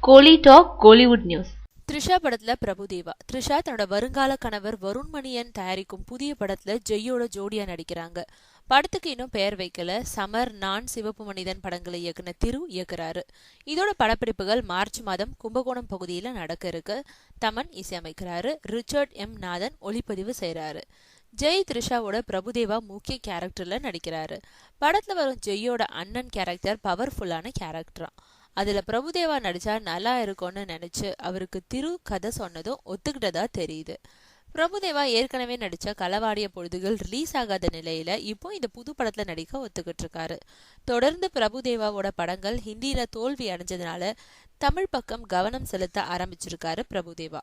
கோலி talk Kollywood news. Trisha படத்துல பிரபுதேவா. த்ரிஷா தன்னோட வருங்கால கணவர் வருண் மணியன் தயாரிக்கும் புதிய படத்துல ஜெய்யோட ஜோடியா நடிக்கிறாங்க. படத்துக்கு இன்னும் பெயர் வைக்கல. சமர், நான், சிவப்பு மனிதன் படங்களை இயக்குன திரு இயக்குறாரு. இதோட படப்பிடிப்புகள் மார்ச் மாதம் கும்பகோணம் பகுதியில நடக்க இருக்கு. தமன் இசையமைக்கிறாரு. ரிச்சர்ட் எம் நாதன் ஒளிப்பதிவு செய்யறாரு. ஜெய் த்ரிஷாவோட பிரபுதேவா முக்கிய கேரக்டர்ல நடிக்கிறாரு. படத்துல வரும் ஜெய்யோட அண்ணன் கேரக்டர் பவர்ஃபுல்லான கேரக்டரா. அதுல பிரபுதேவா நடிச்சா நல்லா இருக்கும்னு நினைச்சு அவருக்கு திரு கதை சொன்னதும் ஒத்துக்கிட்டதா தெரியுது. பிரபுதேவா ஏற்கனவே நடிச்ச களவாடிய பொழுதுகள் ரிலீஸ் ஆகாத நிலையில இப்போ இந்த புது படத்துல நடிக்க ஒத்துக்கிட்டு இருக்காரு. தொடர்ந்து பிரபுதேவாவோட படங்கள் ஹிந்தியில தோல்வி அடைஞ்சதுனால தமிழ் பக்கம் கவனம் செலுத்த ஆரம்பிச்சிருக்காரு பிரபுதேவா.